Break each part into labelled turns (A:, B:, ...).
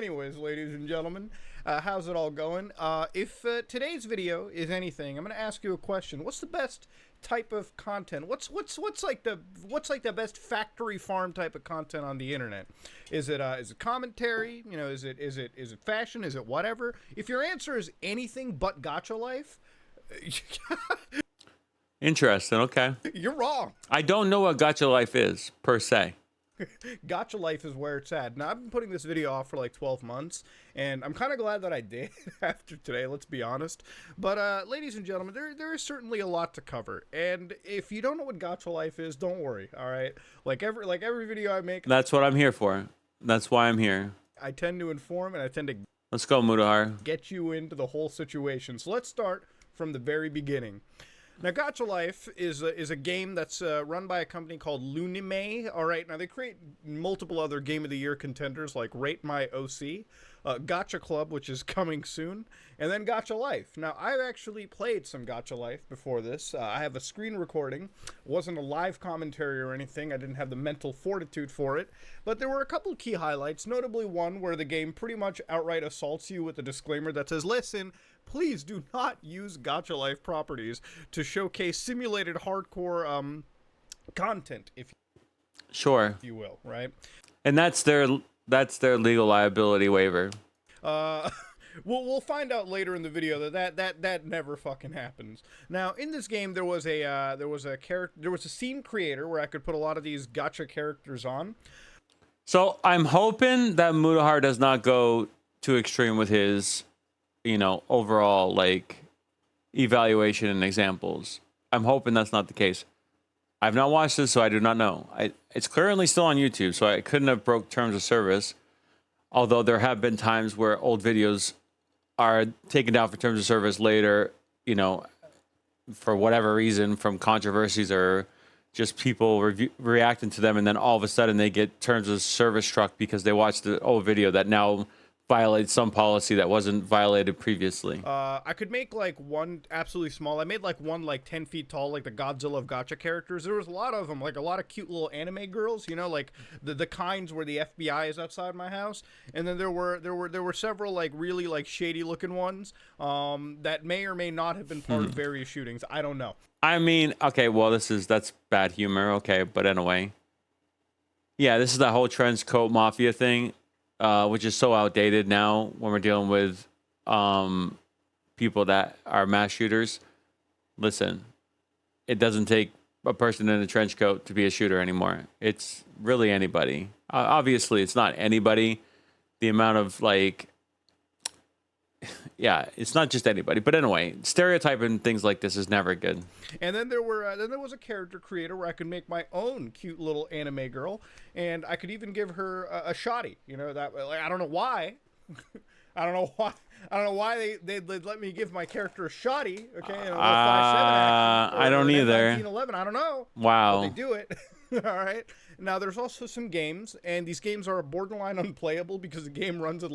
A: Anyways, ladies and gentlemen, how's it all going? If today's video is anything, I'm gonna ask you a question. What's the best type of content? What's like the best factory farm type of content on the internet? Is it commentary? You know, is it fashion? Is it whatever? If your answer is anything but Gacha Life,
B: Interesting. Okay.
A: you're wrong.
B: I don't know what Gacha Life is per se.
A: Gacha Life is where it's at. Now, I've been putting this video off for like 12 months, and I'm kind of glad that I did after today, let's be honest. But, ladies and gentlemen, there is certainly a lot to cover, and if you don't know what Gacha Life is, don't worry, all right? Like every video I make,
B: That's what I'm here for. That's why I'm here.
A: I tend to inform, and I tend to
B: Let's go, Mutahar.
A: get you into the whole situation. So let's start from the very beginning. Now, Gacha Life is a game that's run by a company called Lunime. All right, now they create multiple other Game of the Year contenders like Rate My OC, Gacha Club, which is coming soon, and then Gacha Life. Now, I've actually played some Gacha Life before this. I have a screen recording. It wasn't a live commentary or anything. I didn't have the mental fortitude for it, but there were a couple of key highlights, notably one where the game pretty much outright assaults you with a disclaimer that says, listen, please do not use Gacha Life properties to showcase simulated hardcore content, if you will, right?
B: And that's their legal liability waiver.
A: We'll find out later in the video that never fucking happens. Now, in this game, there was a scene creator where I could put a lot of these gacha characters on.
B: So I'm hoping that Mutahar does not go too extreme with his, overall like evaluation and examples. I'm hoping that's not the case. I've not watched this, so I do not know. It's currently still on YouTube, so I couldn't have broke terms of service. Although there have been times where old videos are taken down for terms of service later, for whatever reason, from controversies or just people reacting to them, and then all of a sudden they get terms of service struck because they watched the old video that now violates some policy that wasn't violated previously.
A: I could make like one absolutely small. I made like one like 10 feet tall, like the Godzilla of gacha characters. There was a lot of them, like a lot of cute little anime girls, like the kinds where the FBI is outside my house. And then there were several like really like shady looking ones that may or may not have been part of various shootings. I don't know.
B: I mean, okay, well, that's bad humor, okay, but anyway. Yeah, this is that whole trench coat mafia thing. Which is so outdated now when we're dealing with people that are mass shooters. Listen, it doesn't take a person in a trench coat to be a shooter anymore. It's really anybody. Obviously, it's not anybody. The amount of it's not just anybody. But anyway, stereotyping things like this is never good.
A: And then there was a character creator where I could make my own cute little anime girl, and I could even give her a shoddy. That I don't know why. I don't know why they let me give my character a shoddy. Okay, 5'7" action.
B: I don't either.
A: 1911. I don't know.
B: Wow.
A: But they do it. All right. Now there's also some games, and these games are borderline unplayable because the game runs at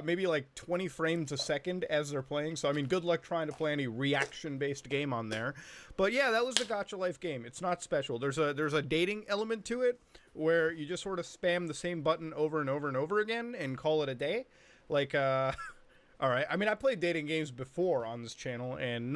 A: maybe like 20 frames a second as they're playing. So, I mean, good luck trying to play any reaction-based game on there. But yeah, that was the Gacha Life game. It's not special. There's a dating element to it where you just sort of spam the same button over and over and over again and call it a day. All right. I mean, I played dating games before on this channel, and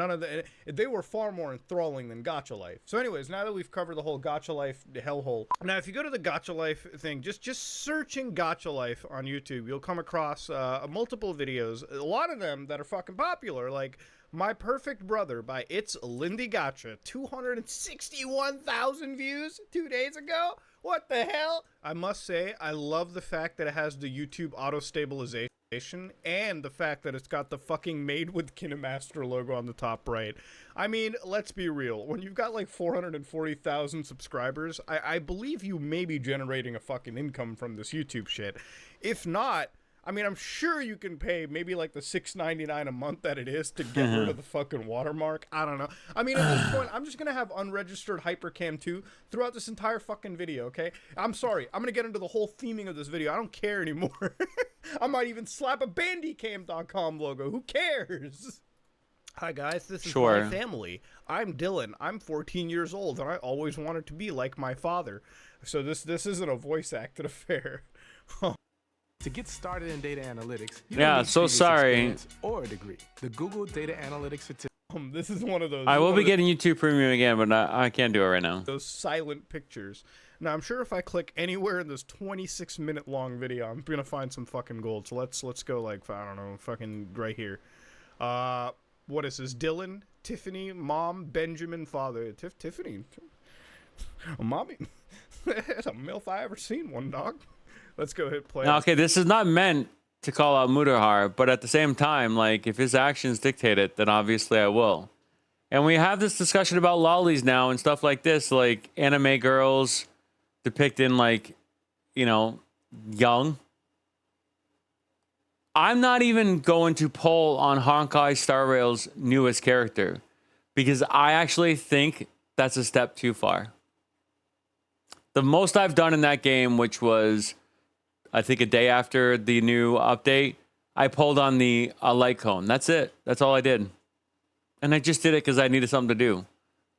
A: they were far more enthralling than Gacha Life. So anyways, now that we've covered the whole Gacha Life hellhole, now if you go to the Gacha Life thing, just searching Gacha Life on YouTube, you'll come across multiple videos, a lot of them that are fucking popular, like My Perfect Brother by It's Lindy Gacha, 261,000 views 2 days ago. What the hell? I must say, I love the fact that it has the YouTube auto stabilization and the fact that it's got the fucking Made with KineMaster logo on the top right. I mean, let's be real. When you've got like 440,000 subscribers, I believe you may be generating a fucking income from this YouTube shit. If not, I mean, I'm sure you can pay maybe like the $6.99 a month that it is to get rid of the fucking watermark. I don't know. I mean, at this point, I'm just going to have unregistered Hypercam 2 throughout this entire fucking video, okay? I'm sorry. I'm going to get into the whole theming of this video. I don't care anymore. I might even slap a Bandicam.com logo. Who cares? Hi, guys. This is my family. I'm Dylan. I'm 14 years old, and I always wanted to be like my father. So this isn't a voice acted affair.
C: To get started in data analytics, you
B: Yeah,
C: don't need
B: so
C: previous
B: sorry.
C: experience or a degree. The Google Data Analytics Certificate.
A: This is one of those.
B: I will
A: one
B: be
A: of the-
B: getting YouTube Premium again, but I can't do it right now.
A: those silent pictures. Now I'm sure if I click anywhere in this 26-minute long video, I'm gonna find some fucking gold. So let's go like I don't know, fucking right here. What is this? Dylan, Tiffany, mom, Benjamin, father. Tiffany, mommy. That's a MILF I ever seen one, dog. Let's go hit play.
B: Now, okay, this is not meant to call out Mudahar, but at the same time, like, if his actions dictate it, then obviously I will. And we have this discussion about lollies now and stuff like this, like anime girls depicting, like, you know, young. I'm not even going to poll on Honkai Star Rail's newest character because I actually think that's a step too far. The most I've done in that game, which was, I think, a day after the new update, I pulled on the light cone. That's it. That's all I did. And I just did it because I needed something to do.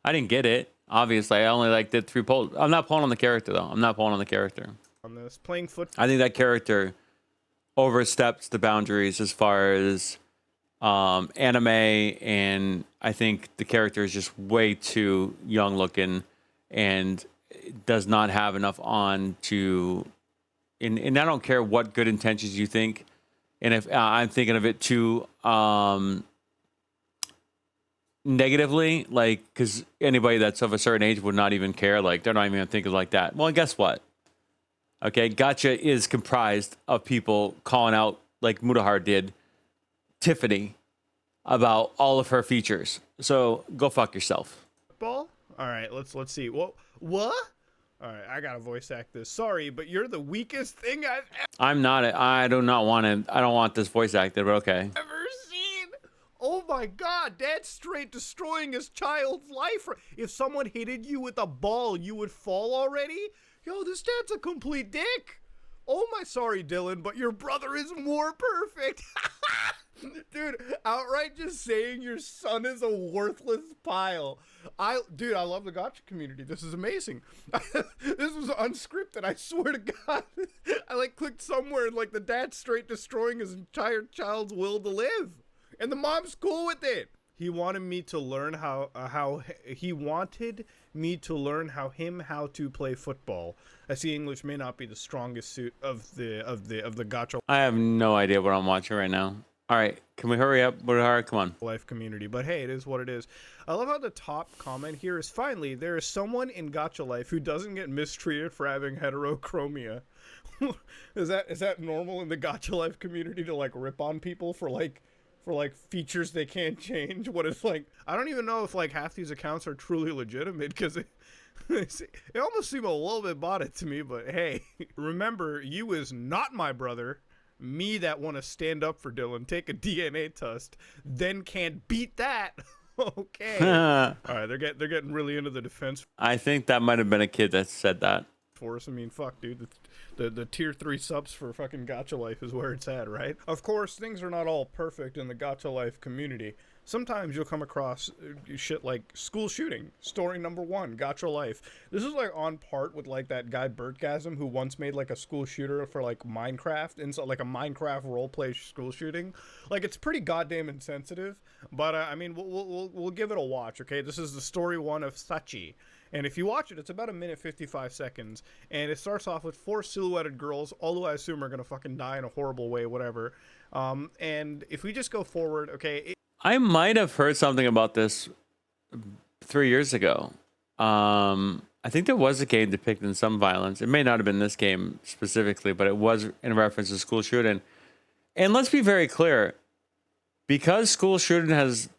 B: I didn't get it. Obviously, I only like did 3 polls. I'm not pulling on the character, though. I'm not pulling on the character.
A: On this playing foot.
B: I think that character oversteps the boundaries as far as anime, and I think the character is just way too young looking and does not have enough on to. And I don't care what good intentions you think, and if I'm thinking of it too negatively, like, because anybody that's of a certain age would not even care, like they're not even gonna think of it like that. Well, guess what? Okay, Gacha is comprised of people calling out, like Mudahar did, Tiffany about all of her features. So go fuck yourself.
A: Ball. All right, let's see. What? All right, I gotta voice act this. Sorry, but you're the weakest thing I've
B: I'm not. I do not want to. I don't want this voice acted, but okay.
A: ever seen. Oh my God, Dad's straight destroying his child's life. If someone hit you with a ball, you would fall already. Yo, this dad's a complete dick. Oh my, sorry, Dylan, but your brother is more perfect. Dude, outright just saying your son is a worthless pile. Dude, I love the Gacha community. This is amazing. This was unscripted, I swear to God. I like clicked somewhere and like the dad's straight destroying his entire child's will to live. And the mom's cool with it. He wanted me to learn how to play football. I see English may not be the strongest suit of the Gacha
B: I have no idea what I'm watching right now. All right, can we hurry up? Mudahar, come on.
A: life community, but hey, it is what it is. I love how the top comment here is finally there is someone in Gacha life who doesn't get mistreated for having heterochromia. Is that normal in the Gacha life community to like rip on people for features they can't change? What it's like, I don't even know if like half these accounts are truly legitimate because it almost seem a little bit botted to me. But hey, remember, you is not my brother. Me that want to stand up for Dylan, take a DNA test, then can't beat that. Okay. All right, they're getting really into the defense
B: I think that might have been a kid that said that.
A: force. I mean, fuck, dude. The tier 3 subs for fucking Gacha Life is where it's at, right? Of course, things are not all perfect in the Gacha Life community. Sometimes you'll come across shit like school shooting, story number 1, Gacha Life. This is like on part with like that guy Bertgasm who once made like a school shooter for like Minecraft, and so like a Minecraft roleplay school shooting. Like it's pretty goddamn insensitive, but I mean we'll give it a watch, okay? This is the story 1 of Sachi. And if you watch it, it's about 1:55 seconds. And it starts off with 4 silhouetted girls, all who I assume are going to fucking die in a horrible way, whatever. And if we just go forward, okay.
B: I might have heard something about this 3 years ago. I think there was a game depicting some violence. It may not have been this game specifically, but it was in reference to school shooting. And let's be very clear, because school shooting has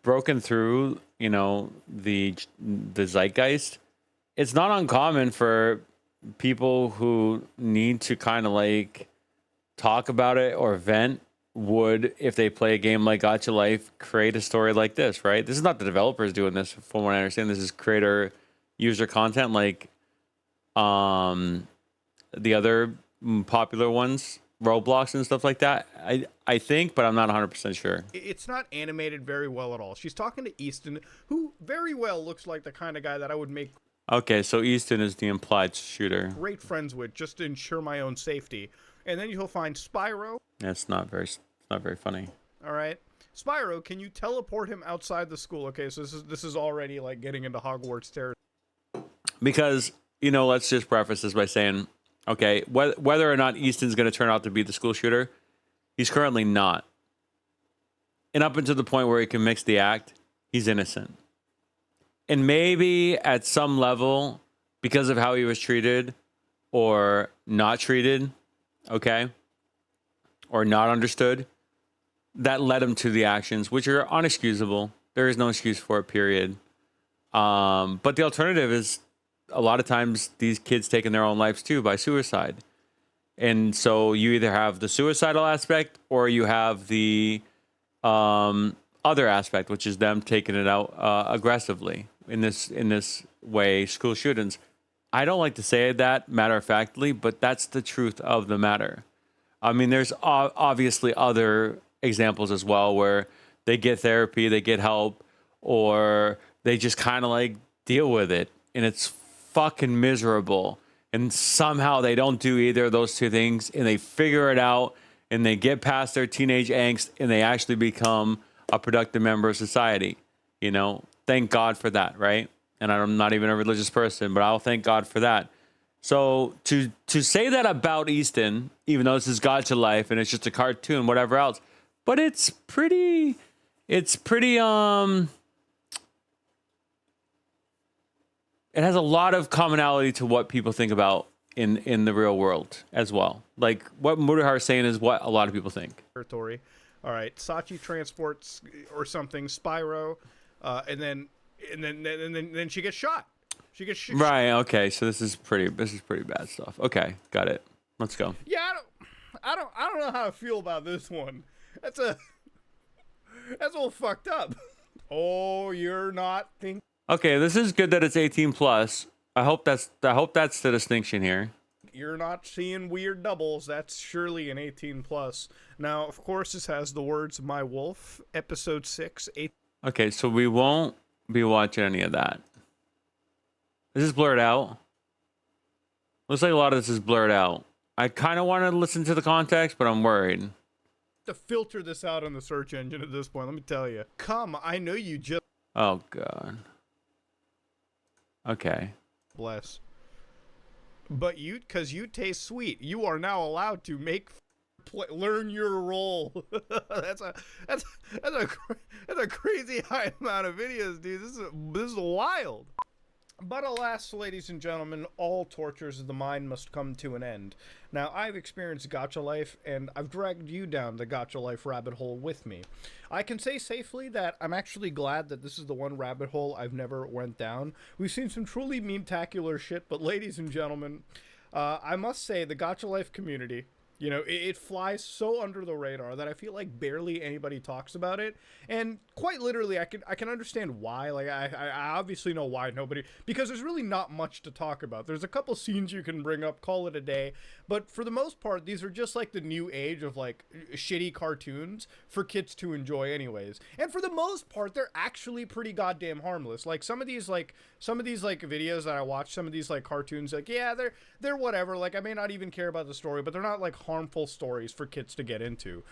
B: broken through, you know, the zeitgeist, it's not uncommon for people who need to kind of like talk about it or vent would, if they play a game like Gacha Life, create a story like this, right? This is not the developers doing this, from what I understand. This is creator user content, like the other popular ones, Roblox and stuff like that. I think, but I'm not 100% sure.
A: It's not animated very well at all. She's talking to Easton, who very well looks like the kind of guy that I would make
B: Okay, so Easton is the implied shooter.
A: great friends with just to ensure my own safety. And then you'll find Spyro.
B: It's not very funny.
A: All right. Spyro, can you teleport him outside the school? Okay, so this is already like getting into Hogwarts territory.
B: Because, you know, let's just preface this by saying, okay, whether or not Easton's going to turn out to be the school shooter, he's currently not. And up until the point where he can mix the act, he's innocent. And maybe at some level, because of how he was treated or not treated, okay, or not understood, that led him to the actions, which are unexcusable. There is no excuse for it, period. But the alternative is a lot of times these kids taking their own lives too by suicide. And so you either have the suicidal aspect or you have the other aspect, which is them taking it out aggressively in this way, school shootings. I don't like to say that matter-of-factly, but that's the truth of the matter. I mean, there's obviously other examples as well where they get therapy, they get help, or they just kind of like deal with it, and it's fucking miserable. And somehow they don't do either of those two things, and they figure it out, and they get past their teenage angst, and they actually become a productive member of society. You know, thank God for that, right? And I'm not even a religious person, but I'll thank God for that. So to say that about Easton, even though this is Gacha Life and it's just a cartoon, whatever else, but it has a lot of commonality to what people think about in the real world as well. Like what Murahara is saying is what a lot of people think.
A: Territory. All right, Sachi transports or something Spyro, and then she gets shot. She gets shot.
B: Right. Okay. So this is pretty bad stuff. Okay, got it. Let's go.
A: Yeah, I don't know how I feel about this one. That's a little fucked up. Oh, you're not thinking.
B: Okay, this is good that it's 18 plus. I hope that's the distinction here.
A: You're not seeing weird doubles. That's surely an 18 plus. Now, of course, this has the words "My Wolf," episode 6.
B: Okay, so we won't be watching any of that. Is this blurred out? Looks like a lot of this is blurred out. I kind of want to listen to the context, but I'm worried.
A: To filter this out on the search engine at this point, let me tell you. Come, I know you just.
B: Oh God. Okay.
A: Bless. But because you taste sweet, you are now allowed to learn your role. that's a crazy high amount of videos, dude. This is wild. But alas, ladies and gentlemen, all tortures of the mind must come to an end. Now, I've experienced Gacha Life, and I've dragged you down the Gacha Life rabbit hole with me. I can say safely that I'm actually glad that this is the one rabbit hole I've never went down. We've seen some truly meme-tacular shit, but ladies and gentlemen, I must say the Gacha Life community, you know, it flies so under the radar that I feel like barely anybody talks about it. And quite literally, I can understand why. Like, I obviously know why nobody... Because there's really not much to talk about. There's a couple scenes you can bring up, call it a day. But for the most part, these are just like the new age of, like, shitty cartoons for kids to enjoy anyways. And for the most part, they're actually pretty goddamn harmless. Like, some of these videos that I watch, some of these, like, cartoons, like, yeah, they're whatever. Like, I may not even care about the story, but they're not, like, harmful stories for kids to get into.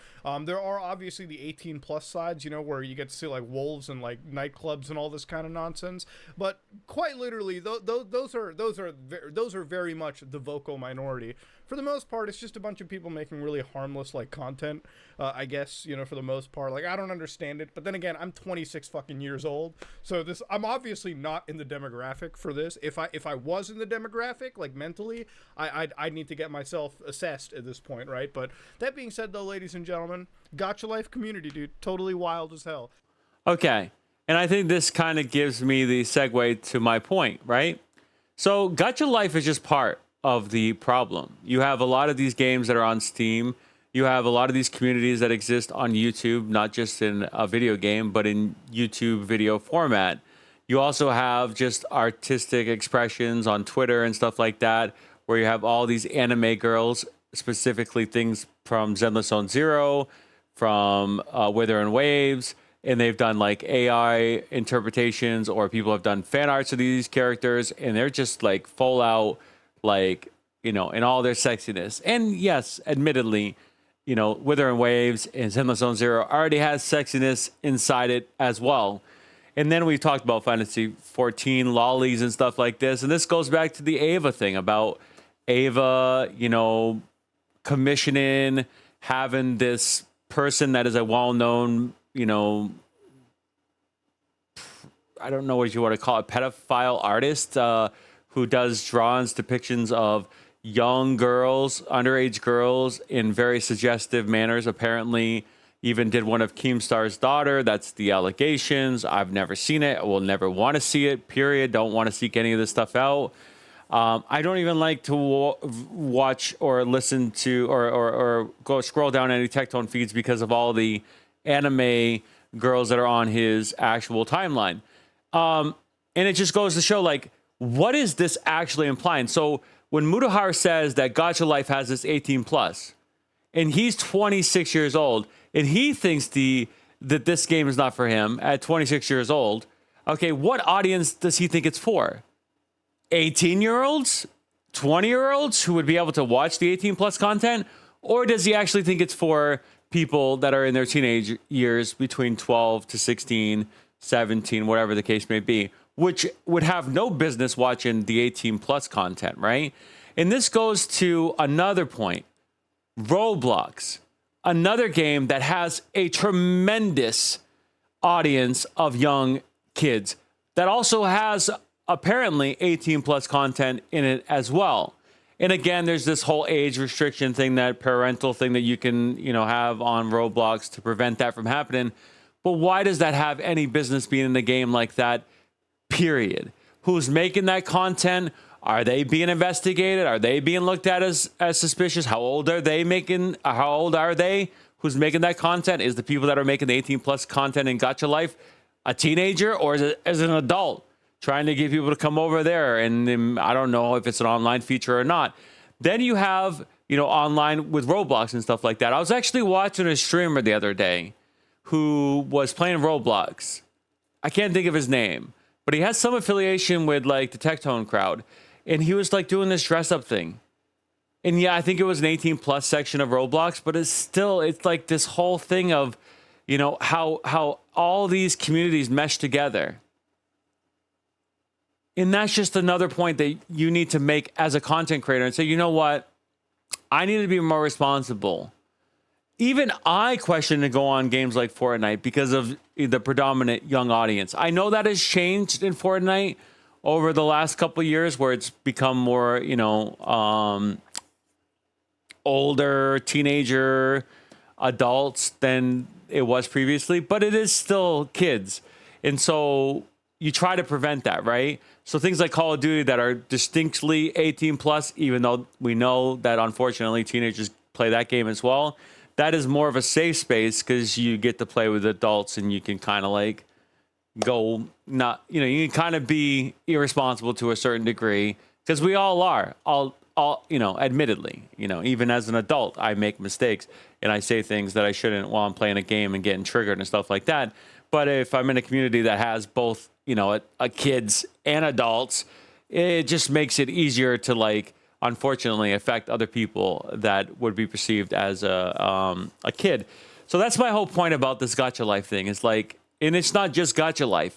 A: There are obviously the 18 plus sides, you know, where you get to see like wolves and like nightclubs and all this kind of nonsense. But quite literally, those are very much the vocal minority. For the most part, it's just a bunch of people making really harmless like content. I guess, you know, for the most part, like I don't understand it. But then again, I'm 26 fucking years old, so I'm obviously not in the demographic for this. If I was in the demographic, like mentally, I'd need to get myself assessed at this point, right? But that being said, though, ladies and gentlemen, Gacha Life community, dude, totally wild as hell.
B: Okay, and I think this kind of gives me the segue to my point, right? So Gacha Life is just part of the problem. You have a lot of these games that are on Steam. You have a lot of these communities that exist on YouTube, not just in a video game, but in YouTube video format. You also have just artistic expressions on Twitter and stuff like that, where you have all these anime girls, specifically things from Zenless Zone Zero, from Wither and Waves, and they've done like AI interpretations, or people have done fan arts of these characters, and they're just like full out like in all their sexiness. And yes, admittedly, Wither Waves and Zenless Zone Zero already has sexiness inside it as well. And then we talked about Fantasy 14 lollies and stuff like this. And this goes back to the Ava thing about Ava, commissioning, having this person that is a well-known, I don't know what you want to call it, pedophile artist who does drawings, depictions of young girls, underage girls in very suggestive manners. Apparently, even did one of Keemstar's daughter. That's the allegations. I've never seen it. I will never want to see it, period. Don't want to seek any of this stuff out. I don't even like to watch or listen to or go scroll down any Tectone feeds because of all the anime girls that are on his actual timeline. And it just goes to show, like, what is this actually implying? So when Mutahar says that Gacha Life has this 18 plus, and he's 26 years old, and he thinks that this game is not for him at 26 years old, okay, what audience does he think it's for? 18-year-olds? 20-year-olds who would be able to watch the 18 plus content? Or does he actually think it's for people that are in their teenage years between 12 to 16, 17, whatever the case may be, which would have no business watching the 18 plus content, right? And this goes to another point. Roblox, another game that has a tremendous audience of young kids that also has apparently 18 plus content in it as well. And again, there's this whole age restriction thing, that parental thing that you can, have on Roblox to prevent that from happening. But why does that have any business being in a game like that? Period. Who's making that content? Are they being investigated? Are they being looked at as suspicious? How old are they? Who's making that content? Is the people that are making the 18 plus content in Gacha Life a teenager, or is it as an adult trying to get people to come over there? And I don't know if it's an online feature or not. Then you have, online with Roblox and stuff like that. I was actually watching a streamer the other day who was playing Roblox. I can't think of his name, but he has some affiliation with like the Tectone crowd. And he was like doing this dress up thing. And yeah, I think it was an 18 plus section of Roblox, but it's like this whole thing of, how all these communities mesh together. And that's just another point that you need to make as a content creator and say, you know what? I need to be more responsible. Even I question to go on games like Fortnite because of the predominant young audience. I know that has changed in Fortnite over the last couple of years, where it's become more, older teenager adults than it was previously, but it is still kids. And so you try to prevent that, right? So things like Call of Duty that are distinctly 18 plus, even though we know that unfortunately teenagers play that game as well, that is more of a safe space because you get to play with adults and you can kind of like go not, you can kind of be irresponsible to a certain degree, because we all are, admittedly, even as an adult, I make mistakes and I say things that I shouldn't while I'm playing a game and getting triggered and stuff like that. But if I'm in a community that has both, a kids and adults, it just makes it easier to like, unfortunately, affect other people that would be perceived as a kid. So that's my whole point about this Gacha Life thing. Is like, and it's not just Gacha Life.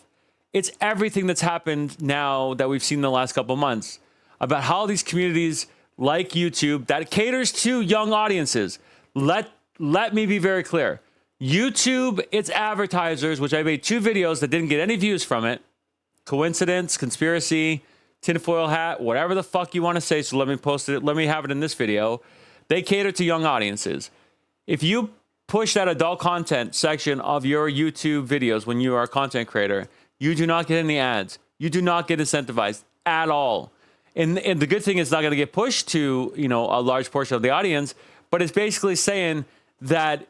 B: It's everything that's happened now that we've seen in the last couple months about how these communities like YouTube that caters to young audiences. Let me be very clear. YouTube, its advertisers, which I made 2 videos that didn't get any views from it. Coincidence, conspiracy, tinfoil hat, whatever the fuck you want to say. So let me post it. Let me have it in this video. They cater to young audiences. If you push that adult content section of your YouTube videos when you are a content creator, you do not get any ads. You do not get incentivized at all. And the good thing is, it's not going to get pushed to, a large portion of the audience, but it's basically saying that,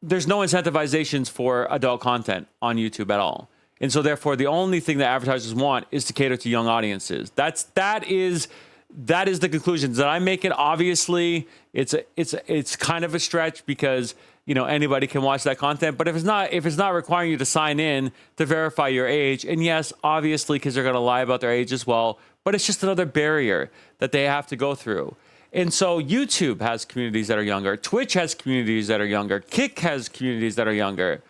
B: there's no incentivizations for adult content on YouTube at all. And so therefore, the only thing that advertisers want is to cater to young audiences. That is the conclusions that I'm making. Obviously, it's kind of a stretch because anybody can watch that content. But if it's not requiring you to sign in to verify your age, and yes, obviously kids are going to lie about their age as well, but it's just another barrier that they have to go through. And so YouTube has communities that are younger. Twitch has communities that are younger. Kick has communities that are younger.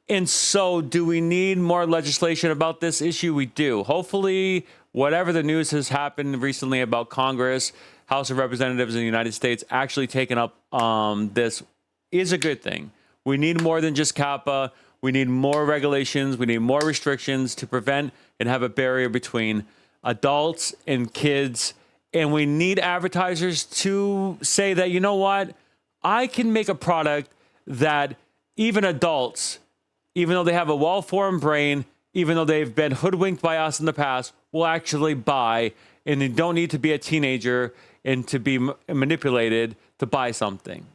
B: And so do we need more legislation about this issue? We do. Hopefully, whatever the news has happened recently about Congress, House of Representatives in the United States actually taking up this is a good thing. We need more than just CAPA. We need more regulations. We need more restrictions to prevent and have a barrier between adults and kids. And we need advertisers to say that, you know what? I can make a product that even adults, even though they have a well-formed brain, even though they've been hoodwinked by us in the past, will actually buy. And you don't need to be a teenager and to be manipulated to buy something.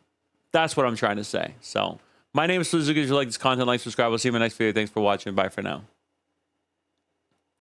B: That's what I'm trying to say. So my name is Suzuki. If you like this content, like, subscribe. We'll see you in my next video. Thanks for watching. Bye for now.